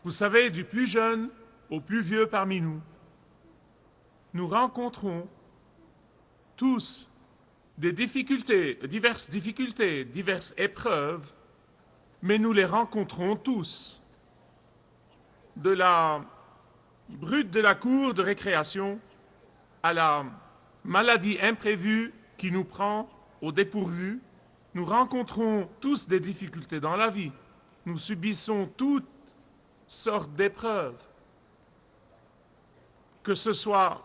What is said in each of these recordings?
Vous savez, du plus jeune au plus vieux parmi nous, nous rencontrons tous des difficultés, diverses épreuves, mais nous les rencontrons tous. De la brute de la cour de récréation à la maladie imprévue qui nous prend au dépourvu, nous rencontrons tous des difficultés dans la vie. Nous subissons toutes sortes d'épreuves. Que ce soit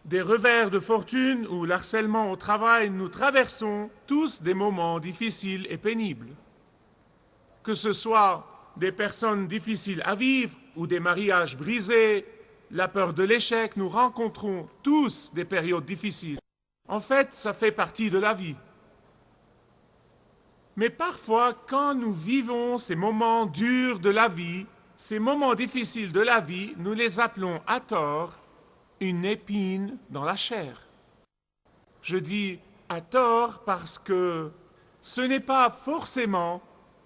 des revers de fortune ou l'harcèlement au travail, nous traversons tous des moments difficiles et pénibles. Que ce soit des personnes difficiles à vivre ou des mariages brisés, la peur de l'échec, nous rencontrons tous des périodes difficiles. En fait, ça fait partie de la vie. Mais parfois, quand nous vivons ces moments durs de la vie, ces moments difficiles de la vie, nous les appelons à tort une épine dans la chair. Je dis à tort parce que ce n'est pas forcément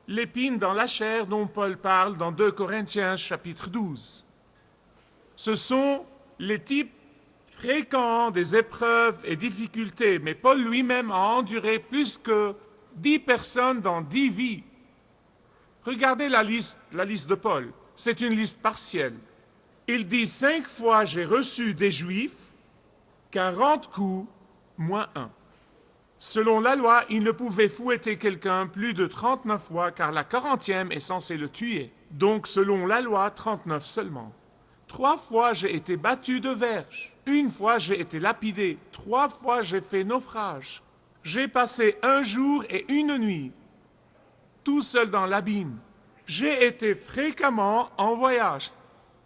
l'épine dans la chair dont Paul parle dans 2 Corinthiens chapitre 12. Ce sont les types fréquents des épreuves et difficultés, mais Paul lui-même a enduré plus que 10 personnes dans 10 vies. Regardez la liste de Paul. C'est une liste partielle. Il dit 5 fois j'ai reçu des Juifs, 40 coups, moins 1. Selon la loi, il ne pouvait fouetter quelqu'un plus de 39 fois, car la 40e est censée le tuer. Donc, selon la loi, 39 seulement. 3 fois j'ai été battu de verge. 1 fois j'ai été lapidé. 3 fois j'ai fait naufrage. J'ai passé 1 jour et 1 nuit, tout seul dans l'abîme. J'ai été fréquemment en voyage.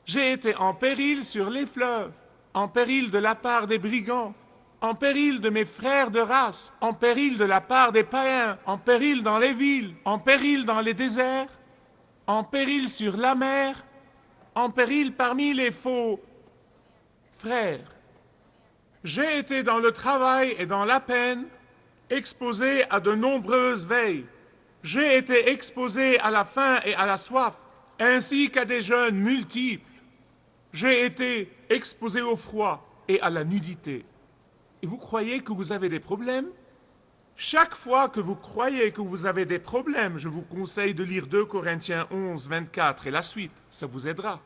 J'ai été en péril sur les fleuves, en péril de la part des brigands, en péril de mes frères de race, en péril de la part des païens, en péril dans les villes, en péril dans les déserts, en péril sur la mer, en péril parmi les faux frères. J'ai été dans le travail et dans la peine, exposé à de nombreuses veilles. J'ai été exposé à la faim et à la soif, ainsi qu'à des jeûnes multiples. J'ai été exposé au froid et à la nudité. Et vous croyez que vous avez des problèmes? Chaque fois que vous croyez que vous avez des problèmes, je vous conseille de lire 2 Corinthiens 11, 24 et la suite. Ça vous aidera.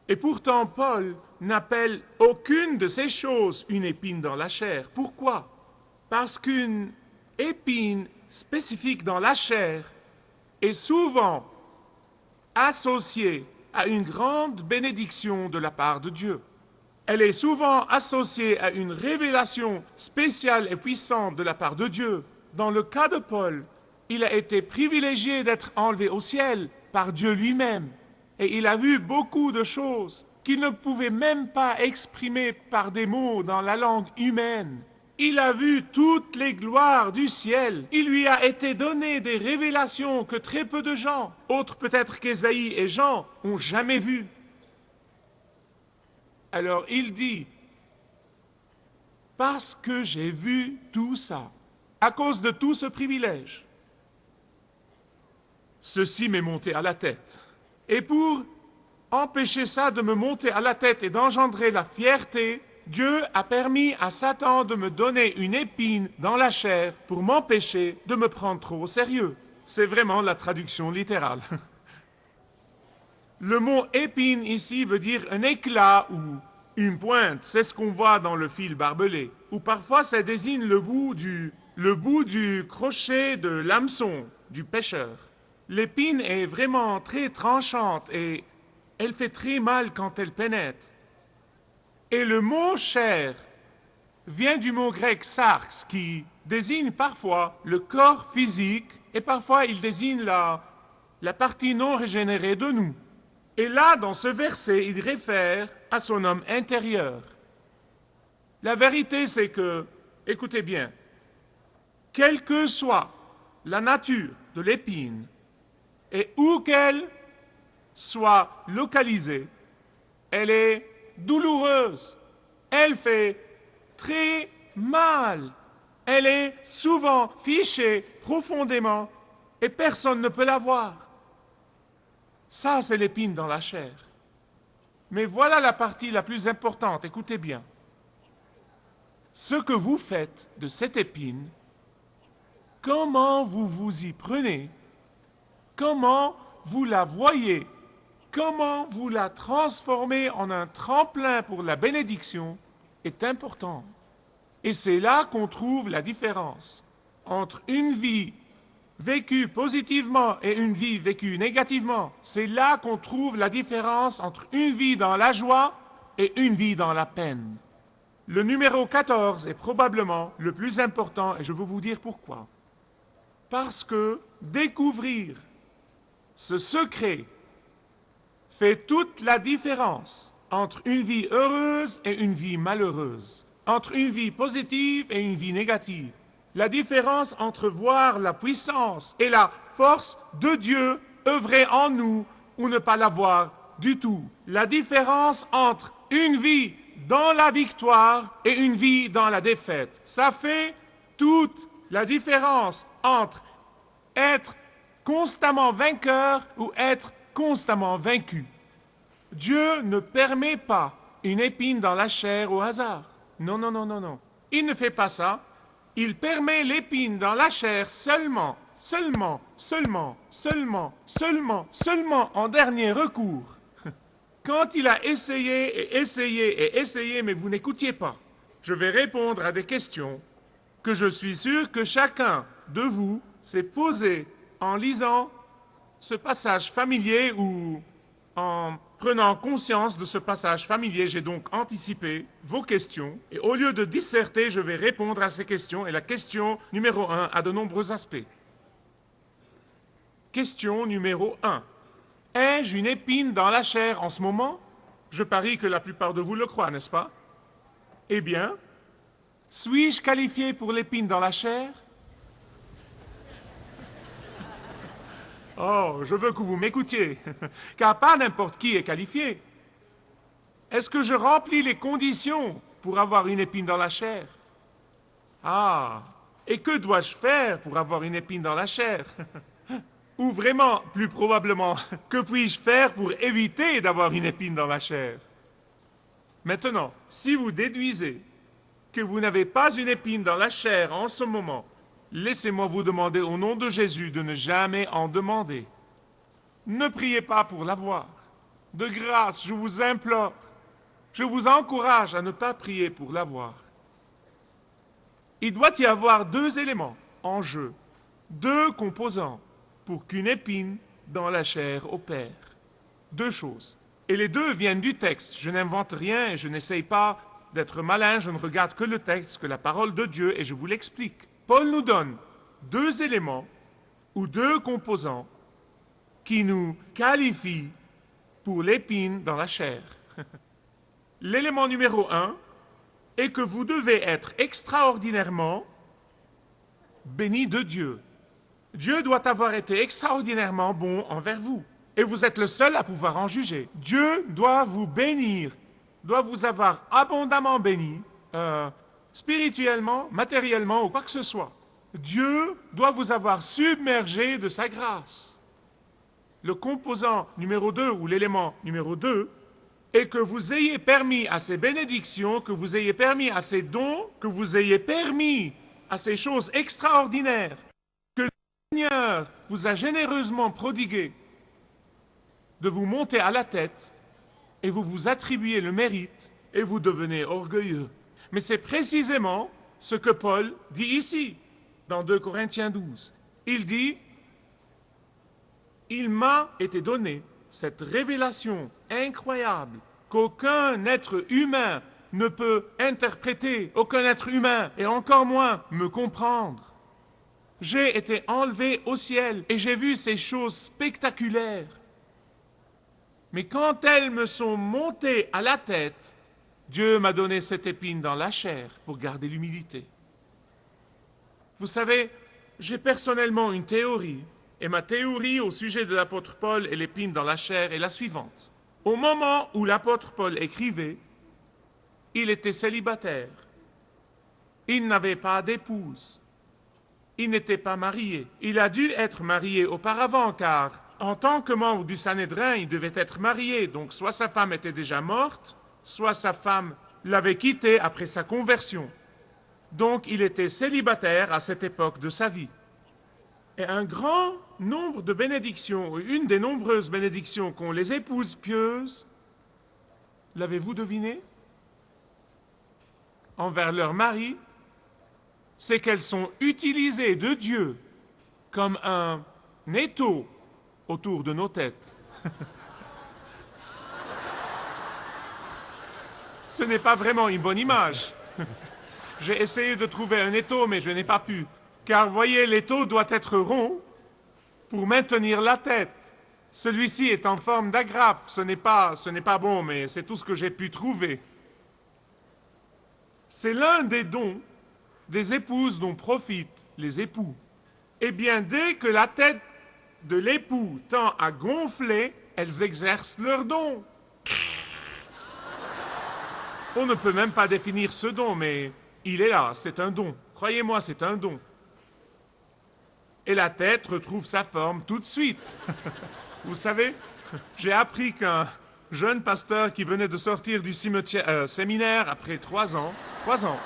Et pourtant, Paul n'appelle aucune de ces choses une épine dans la chair. Pourquoi? Parce qu'une épine spécifique dans la chair est souvent associée à une grande bénédiction de la part de Dieu. Elle est souvent associée à une révélation spéciale et puissante de la part de Dieu. Dans le cas de Paul, il a été privilégié d'être enlevé au ciel par Dieu lui-même. Et il a vu beaucoup de choses qu'il ne pouvait même pas exprimer par des mots dans la langue humaine. Il a vu toutes les gloires du ciel. Il lui a été donné des révélations que très peu de gens, autres peut-être qu'Ésaïe et Jean, ont jamais vues. Alors il dit, parce que j'ai vu tout ça, à cause de tout ce privilège, ceci m'est monté à la tête. Et pour empêcher ça de me monter à la tête et d'engendrer la fierté, Dieu a permis à Satan de me donner une épine dans la chair pour m'empêcher de me prendre trop au sérieux. C'est vraiment la traduction littérale. Le mot épine ici veut dire un éclat ou une pointe. C'est ce qu'on voit dans le fil barbelé. Ou parfois ça désigne le bout du crochet de l'hameçon du pêcheur. L'épine est vraiment très tranchante et elle fait très mal quand elle pénètre. Et le mot chair vient du mot grec sarx qui désigne parfois le corps physique et parfois il désigne la partie non régénérée de nous. Et là, dans ce verset, il réfère à son homme intérieur. La vérité, c'est que, écoutez bien, quelle que soit la nature de l'épine et où qu'elle soit localisée, elle est douloureuse, elle fait très mal, elle est souvent fichée profondément et personne ne peut la voir. Ça, c'est l'épine dans la chair. Mais voilà la partie la plus importante, écoutez bien. Ce que vous faites de cette épine, comment vous vous y prenez, comment vous la voyez, comment vous la transformez en un tremplin pour la bénédiction, est important. Et c'est là qu'on trouve la différence entre une vie vécue positivement et une vie vécue négativement. C'est là qu'on trouve la différence entre une vie dans la joie et une vie dans la peine. Le numéro 14 est probablement le plus important et je vais vous dire pourquoi. Parce que découvrir ce secret fait toute la différence entre une vie heureuse et une vie malheureuse, entre une vie positive et une vie négative. La différence entre voir la puissance et la force de Dieu œuvrer en nous ou ne pas la voir du tout. La différence entre une vie dans la victoire et une vie dans la défaite. Ça fait toute la différence entre être constamment vainqueur ou être constamment vaincu. Dieu ne permet pas une épine dans la chair au hasard. Non, non, non, non, non. Il ne fait pas ça. Il permet l'épine dans la chair seulement en dernier recours. Quand il a essayé, mais vous n'écoutiez pas. Je vais répondre à des questions que je suis sûr que chacun de vous s'est posé en lisant ce passage familier ou en prenant conscience de ce passage familier. J'ai donc anticipé vos questions et au lieu de disserter, je vais répondre à ces questions. Et la question numéro 1 a de nombreux aspects. Question numéro 1. Ai-je une épine dans la chair en ce moment? Je parie que la plupart de vous le croient, n'est-ce pas? Eh bien, suis-je qualifié pour l'épine dans la chair? Oh, je veux que vous m'écoutiez, car pas n'importe qui est qualifié. Est-ce que je remplis les conditions pour avoir une épine dans la chair? Ah, et que dois-je faire pour avoir une épine dans la chair? Ou vraiment, plus probablement, que puis-je faire pour éviter d'avoir une épine dans la chair? Maintenant, si vous déduisez que vous n'avez pas une épine dans la chair en ce moment, laissez-moi vous demander au nom de Jésus de ne jamais en demander. Ne priez pas pour l'avoir. De grâce, je vous implore, je vous encourage à ne pas prier pour l'avoir. Il doit y avoir deux éléments en jeu, deux composants pour qu'une épine dans la chair opère. Deux choses. Et les deux viennent du texte. Je n'invente rien et je n'essaye pas d'être malin, je ne regarde que le texte, que la parole de Dieu, et je vous l'explique. Paul nous donne deux éléments ou deux composants qui nous qualifient pour l'épine dans la chair. L'élément numéro 1 est que vous devez être extraordinairement béni de Dieu. Dieu doit avoir été extraordinairement bon envers vous. Et vous êtes le seul à pouvoir en juger. Dieu doit vous bénir, doit vous avoir abondamment béni, spirituellement, matériellement ou quoi que ce soit. Dieu doit vous avoir submergé de sa grâce. Le composant numéro 2 ou l'élément numéro 2 est que vous ayez permis à ces bénédictions, que vous ayez permis à ces dons, que vous ayez permis à ces choses extraordinaires que le Seigneur vous a généreusement prodiguées, de vous monter à la tête et vous vous attribuez le mérite et vous devenez orgueilleux. Mais c'est précisément ce que Paul dit ici, dans 2 Corinthiens 12. Il dit, « Il m'a été donné cette révélation incroyable qu'aucun être humain ne peut interpréter, aucun être humain, et encore moins me comprendre. J'ai été enlevé au ciel et j'ai vu ces choses spectaculaires. Mais quand elles me sont montées à la tête, Dieu m'a donné cette épine dans la chair pour garder l'humilité. » Vous savez, j'ai personnellement une théorie, et ma théorie au sujet de l'apôtre Paul et l'épine dans la chair est la suivante. Au moment où l'apôtre Paul écrivait, il était célibataire. Il n'avait pas d'épouse. Il n'était pas marié. Il a dû être marié auparavant car En tant que membre du Sanhédrin, il devait être marié, donc soit sa femme était déjà morte, soit sa femme l'avait quitté après sa conversion. Donc il était célibataire à cette époque de sa vie. Et un grand nombre de bénédictions, une des nombreuses bénédictions qu'ont les épouses pieuses, l'avez-vous deviné? Envers leur mari, c'est qu'elles sont utilisées de Dieu comme un étau autour de nos têtes. Ce n'est pas vraiment une bonne image. J'ai essayé de trouver un étau, mais je n'ai pas pu. Car voyez, l'étau doit être rond pour maintenir la tête. Celui-ci est en forme d'agrafe. Ce n'est pas bon, mais c'est tout ce que j'ai pu trouver. C'est l'un des dons des épouses dont profitent les époux. Eh bien, dès que la tête de l'époux tend à gonfler, elles exercent leur don. On ne peut même pas définir ce don, mais il est là, c'est un don. Croyez-moi, c'est un don. Et la tête retrouve sa forme tout de suite. Vous savez, j'ai appris qu'un jeune pasteur qui venait de sortir du séminaire après 3 ans... 3 ans.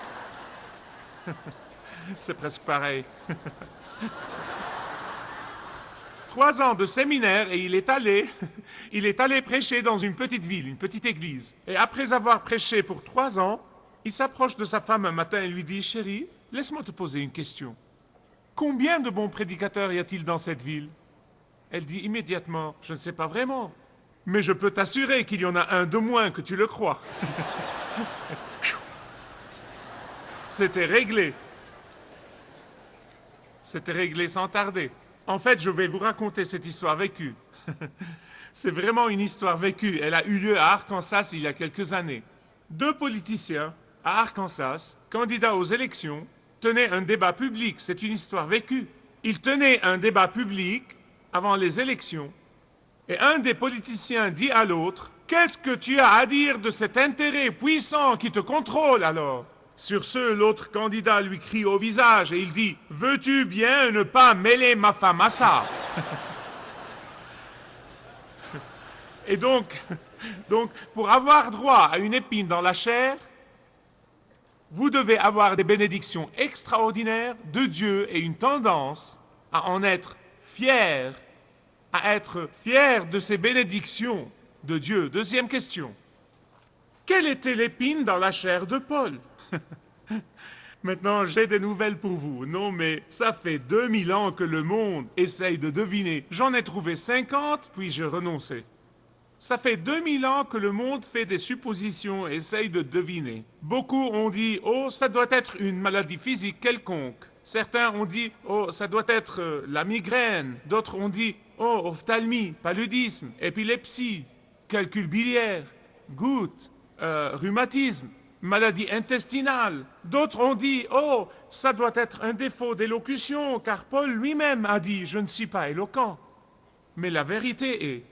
C'est presque pareil. 3 ans de séminaire et il est allé prêcher dans une petite ville, une petite église. Et après avoir prêché pour 3 ans, il s'approche de sa femme un matin et lui dit « Chérie, laisse-moi te poser une question. Combien de bons prédicateurs y a-t-il dans cette ville ?» Elle dit immédiatement « Je ne sais pas vraiment, mais je peux t'assurer qu'il y en a un de moins que tu le crois. » C'était réglé. C'était réglé sans tarder. En fait, je vais vous raconter cette histoire vécue. C'est vraiment une histoire vécue. Elle a eu lieu à Arkansas il y a quelques années. 2 politiciens à Arkansas, candidats aux élections, tenaient un débat public. C'est une histoire vécue. Ils tenaient un débat public avant les élections. Et un des politiciens dit à l'autre, « Qu'est-ce que tu as à dire de cet intérêt puissant qui te contrôle alors ?» Sur ce, l'autre candidat lui crie au visage et il dit « Veux-tu bien ne pas mêler ma femme à ça ?» Et donc, pour avoir droit à une épine dans la chair, vous devez avoir des bénédictions extraordinaires de Dieu et une tendance à en être fier, à être fier de ces bénédictions de Dieu. Deuxième question. Quelle était l'épine dans la chair de Paul ? Maintenant, j'ai des nouvelles pour vous. Non, mais ça fait 2000 ans que le monde essaye de deviner. J'en ai trouvé 50, puis j'ai renoncé. Ça fait 2000 ans que le monde fait des suppositions et essaye de deviner. Beaucoup ont dit « Oh, ça doit être une maladie physique quelconque ». Certains ont dit « Oh, ça doit être la migraine ». D'autres ont dit « Oh, ophtalmie, paludisme, épilepsie, calcul biliaire, goutte, rhumatisme ». Maladie intestinale. D'autres ont dit « Oh, ça doit être un défaut d'élocution, car Paul lui-même a dit « Je ne suis pas éloquent ». Mais la vérité est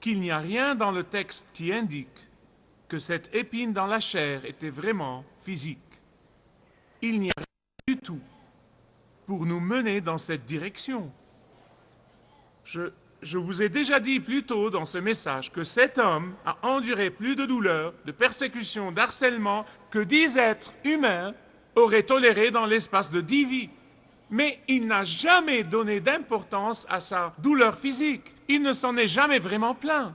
qu'il n'y a rien dans le texte qui indique que cette épine dans la chair était vraiment physique. Il n'y a rien du tout pour nous mener dans cette direction. Je vous ai déjà dit plus tôt dans ce message que cet homme a enduré plus de douleurs, de persécutions, d'harcèlement que 10 êtres humains auraient toléré dans l'espace de 10 vies. Mais il n'a jamais donné d'importance à sa douleur physique. Il ne s'en est jamais vraiment plaint.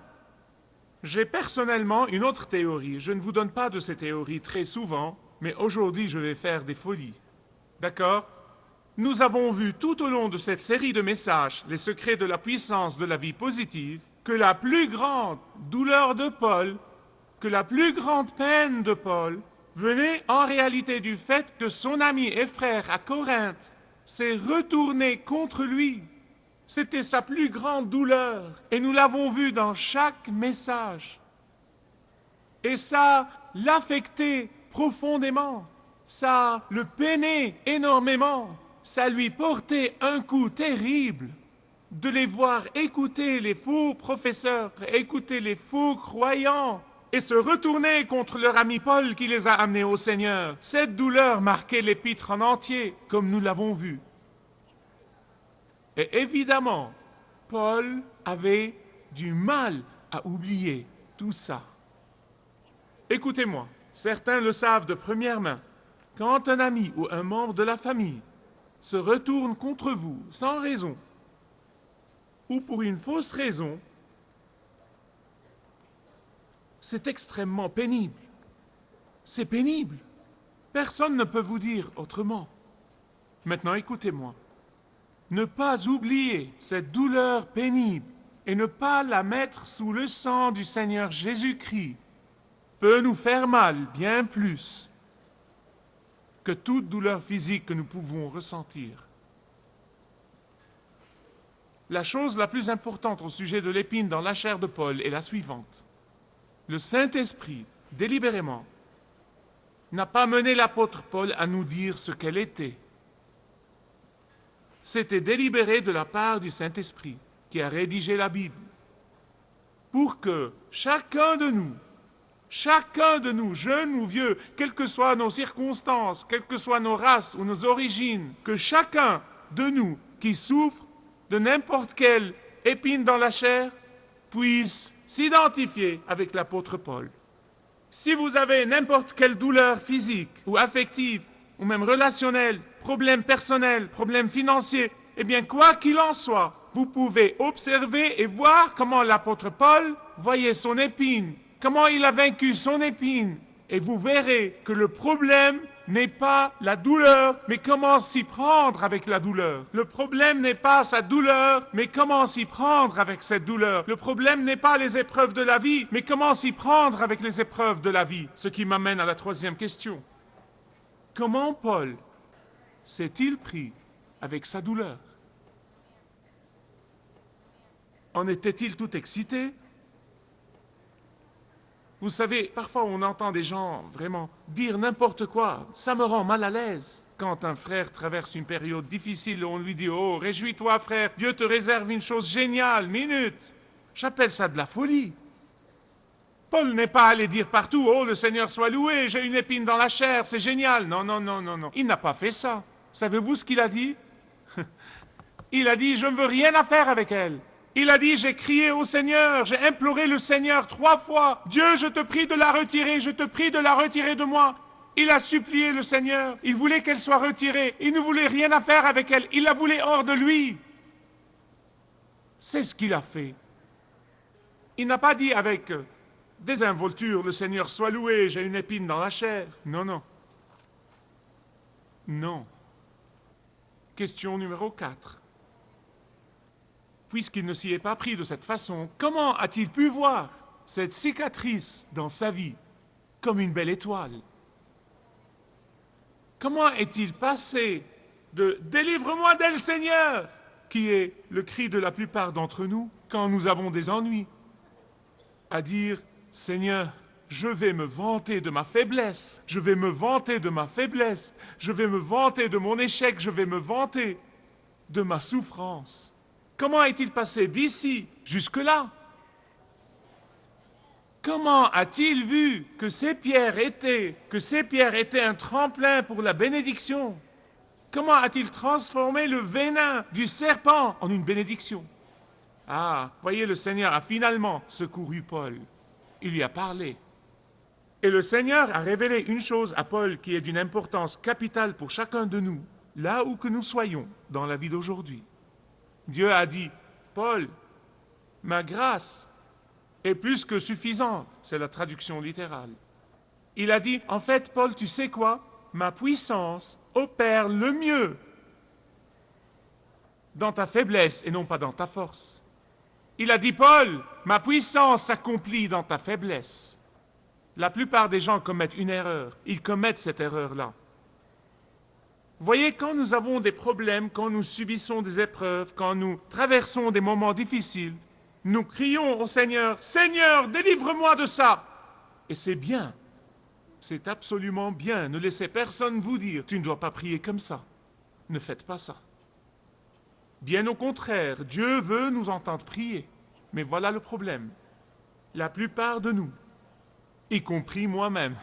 J'ai personnellement une autre théorie. Je ne vous donne pas de ces théories très souvent, mais aujourd'hui je vais faire des folies. D'accord ? Nous avons vu tout au long de cette série de messages, les secrets de la puissance de la vie positive, que la plus grande douleur de Paul, que la plus grande peine de Paul, venait en réalité du fait que son ami et frère à Corinthe s'est retourné contre lui. C'était sa plus grande douleur, et nous l'avons vu dans chaque message. Et ça l'affectait profondément, ça le peinait énormément. Ça lui portait un coup terrible de les voir écouter les faux professeurs, écouter les faux croyants et se retourner contre leur ami Paul qui les a amenés au Seigneur. Cette douleur marquait l'épître en entier, comme nous l'avons vu. Et évidemment, Paul avait du mal à oublier tout ça. Écoutez-moi, certains le savent de première main. Quand un ami ou un membre de la famille se retourne contre vous sans raison, ou pour une fausse raison, c'est extrêmement pénible. C'est pénible. Personne ne peut vous dire autrement. Maintenant, écoutez-moi. Ne pas oublier cette douleur pénible et ne pas la mettre sous le sang du Seigneur Jésus-Christ peut nous faire mal bien plus que toute douleur physique que nous pouvons ressentir. La chose la plus importante au sujet de l'épine dans la chair de Paul est la suivante. Le Saint-Esprit, délibérément, n'a pas mené l'apôtre Paul à nous dire ce qu'elle était. C'était délibéré de la part du Saint-Esprit qui a rédigé la Bible pour que chacun de nous, jeunes ou vieux, quelles que soient nos circonstances, quelles que soient nos races ou nos origines, que chacun de nous qui souffre de n'importe quelle épine dans la chair puisse s'identifier avec l'apôtre Paul. Si vous avez n'importe quelle douleur physique ou affective, ou même relationnelle, problème personnel, problème financier, eh bien, quoi qu'il en soit, vous pouvez observer et voir comment l'apôtre Paul voyait son épine, comment il a vaincu son épine, et vous verrez que le problème n'est pas la douleur, mais comment s'y prendre avec la douleur. Le problème n'est pas sa douleur, mais comment s'y prendre avec cette douleur. Le problème n'est pas les épreuves de la vie, mais comment s'y prendre avec les épreuves de la vie. Ce qui m'amène à la troisième question. Comment Paul s'est-il pris avec sa douleur? En était-il tout excité? Vous savez, parfois on entend des gens vraiment dire n'importe quoi. Ça me rend mal à l'aise. Quand un frère traverse une période difficile, on lui dit « Oh, réjouis-toi frère, Dieu te réserve une chose géniale, minute !» J'appelle ça de la folie. Paul n'est pas allé dire partout « Oh, le Seigneur soit loué, j'ai une épine dans la chair, c'est génial !» Non, non, non, non, non. Il n'a pas fait ça. Savez-vous ce qu'il a dit? Il a dit « Je ne veux rien à faire avec elle !» Il a dit, j'ai crié au Seigneur, j'ai imploré le Seigneur 3 fois. Dieu, je te prie de la retirer, je te prie de la retirer de moi. Il a supplié le Seigneur, il voulait qu'elle soit retirée. Il ne voulait rien à faire avec elle, il la voulait hors de lui. C'est ce qu'il a fait. Il n'a pas dit avec désinvolture, le Seigneur soit loué, j'ai une épine dans la chair. Non, non. Non. Question numéro 4. Puisqu'il ne s'y est pas pris de cette façon, comment a-t-il pu voir cette cicatrice dans sa vie comme une belle étoile? Comment est-il passé de « Délivre-moi d'elle, Seigneur !» qui est le cri de la plupart d'entre nous quand nous avons des ennuis, à dire « Seigneur, je vais me vanter de ma faiblesse, je vais me vanter de ma faiblesse, je vais me vanter de mon échec, je vais me vanter de ma souffrance. » Comment est-il passé d'ici jusque-là? Comment a-t-il vu que ces pierres étaient un tremplin pour la bénédiction? Comment a-t-il transformé le venin du serpent en une bénédiction? Ah, voyez, le Seigneur a finalement secouru Paul. Il lui a parlé. Et le Seigneur a révélé une chose à Paul qui est d'une importance capitale pour chacun de nous, là où que nous soyons dans la vie d'aujourd'hui. Dieu a dit, Paul, ma grâce est plus que suffisante, c'est la traduction littérale. Il a dit, en fait, Paul, tu sais quoi? Ma puissance opère le mieux dans ta faiblesse et non pas dans ta force. Il a dit, Paul, ma puissance s'accomplit dans ta faiblesse. La plupart des gens commettent une erreur, ils commettent cette erreur-là. Voyez, quand nous avons des problèmes, quand nous subissons des épreuves, quand nous traversons des moments difficiles, nous crions au Seigneur, « Seigneur, délivre-moi de ça !» Et c'est bien, c'est absolument bien. Ne laissez personne vous dire, « Tu ne dois pas prier comme ça. » Ne faites pas ça. Bien au contraire, Dieu veut nous entendre prier. Mais voilà le problème. La plupart de nous, y compris moi-même,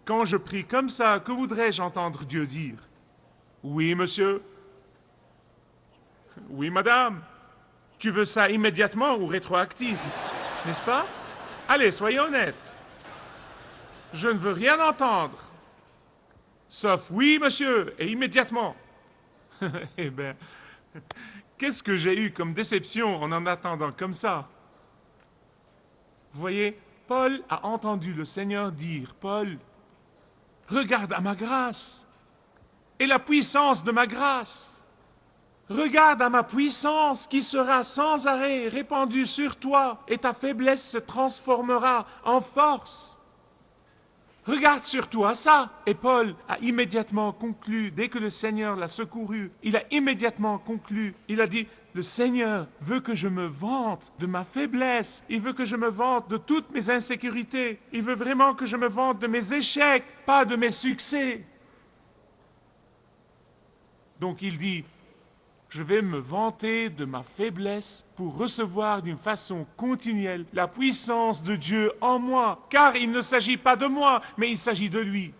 quand je prie comme ça, que voudrais-je entendre Dieu dire? Oui, monsieur. Oui, madame. Tu veux ça immédiatement ou rétroactif, n'est-ce pas? Allez, soyez honnête. Je ne veux rien entendre. Sauf oui, monsieur, et immédiatement. Eh bien, qu'est-ce que j'ai eu comme déception en attendant comme ça? Vous voyez, Paul a entendu le Seigneur dire, Paul, regarde à ma grâce et la puissance de ma grâce. Regarde à ma puissance qui sera sans arrêt répandue sur toi et ta faiblesse se transformera en force. Regarde surtout à ça. Et Paul a immédiatement conclu, dès que le Seigneur l'a secouru, il a immédiatement conclu, il a dit, le Seigneur veut que je me vante de ma faiblesse, il veut que je me vante de toutes mes insécurités, il veut vraiment que je me vante de mes échecs, pas de mes succès. Donc il dit, je vais me vanter de ma faiblesse pour recevoir d'une façon continuelle la puissance de Dieu en moi, car il ne s'agit pas de moi, mais il s'agit de lui.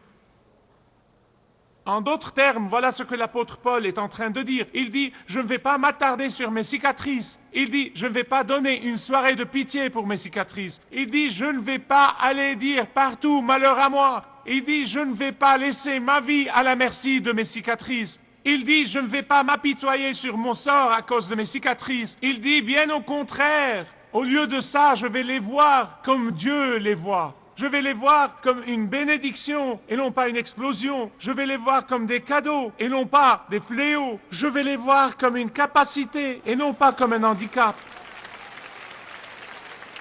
En d'autres termes, voilà ce que l'apôtre Paul est en train de dire. Il dit, je ne vais pas m'attarder sur mes cicatrices. Il dit, je ne vais pas donner une soirée de pitié pour mes cicatrices. Il dit, je ne vais pas aller dire partout malheur à moi. Il dit, je ne vais pas laisser ma vie à la merci de mes cicatrices. Il dit, je ne vais pas m'apitoyer sur mon sort à cause de mes cicatrices. Il dit, bien au contraire, au lieu de ça, je vais les voir comme Dieu les voit. Je vais les voir comme une bénédiction et non pas une explosion. Je vais les voir comme des cadeaux et non pas des fléaux. Je vais les voir comme une capacité et non pas comme un handicap.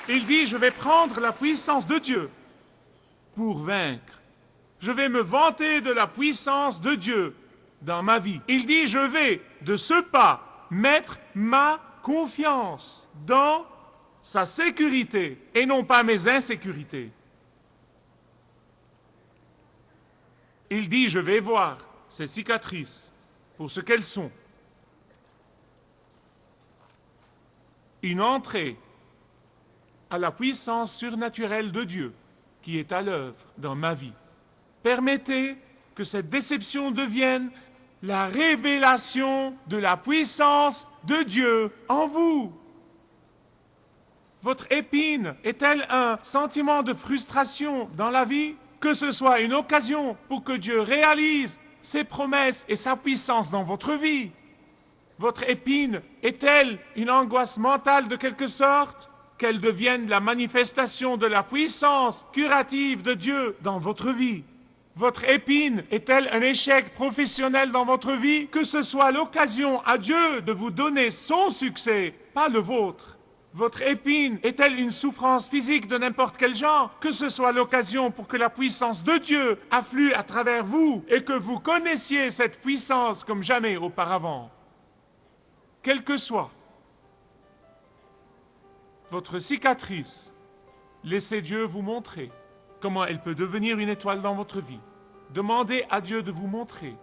Il dit, je vais prendre la puissance de Dieu pour vaincre. Je vais me vanter de la puissance de Dieu dans ma vie. Il dit, je vais de ce pas mettre ma confiance dans sa sécurité et non pas mes insécurités. Il dit, je vais voir ces cicatrices pour ce qu'elles sont. Une entrée à la puissance surnaturelle de Dieu qui est à l'œuvre dans ma vie. Permettez que cette déception devienne la révélation de la puissance de Dieu en vous. Votre épine est-elle un sentiment de frustration dans la vie? Que ce soit une occasion pour que Dieu réalise ses promesses et sa puissance dans votre vie. Votre épine est-elle une angoisse mentale de quelque sorte? Qu'elle devienne la manifestation de la puissance curative de Dieu dans votre vie. Votre épine est-elle un échec professionnel dans votre vie? Que ce soit l'occasion à Dieu de vous donner son succès, pas le vôtre. Votre épine est-elle une souffrance physique de n'importe quel genre? Que ce soit l'occasion pour que la puissance de Dieu afflue à travers vous et que vous connaissiez cette puissance comme jamais auparavant. Quel que soit votre cicatrice, laissez Dieu vous montrer comment elle peut devenir une étoile dans votre vie. Demandez à Dieu de vous montrer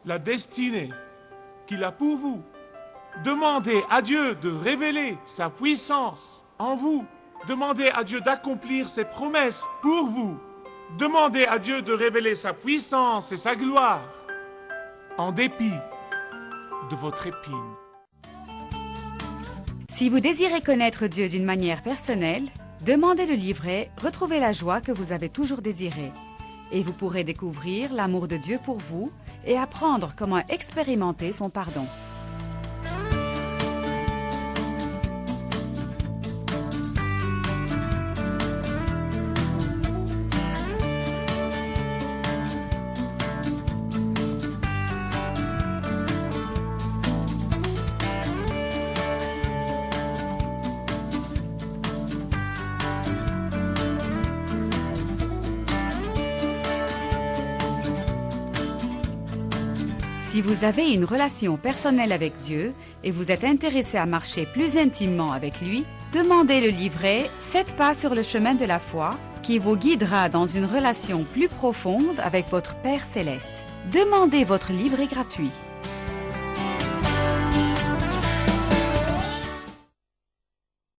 la destinée qu'il a pour vous. Demandez à Dieu de révéler sa puissance en vous. Demandez à Dieu d'accomplir ses promesses pour vous. Demandez à Dieu de révéler sa puissance et sa gloire en dépit de votre épine. Si vous désirez connaître Dieu d'une manière personnelle, demandez le livret « Retrouvez la joie que vous avez toujours désirée » et vous pourrez découvrir l'amour de Dieu pour vous et apprendre comment expérimenter son pardon. Si vous avez une relation personnelle avec Dieu et vous êtes intéressé à marcher plus intimement avec lui, demandez le livret « 7 pas sur le chemin de la foi » qui vous guidera dans une relation plus profonde avec votre Père Céleste. Demandez votre livret gratuit.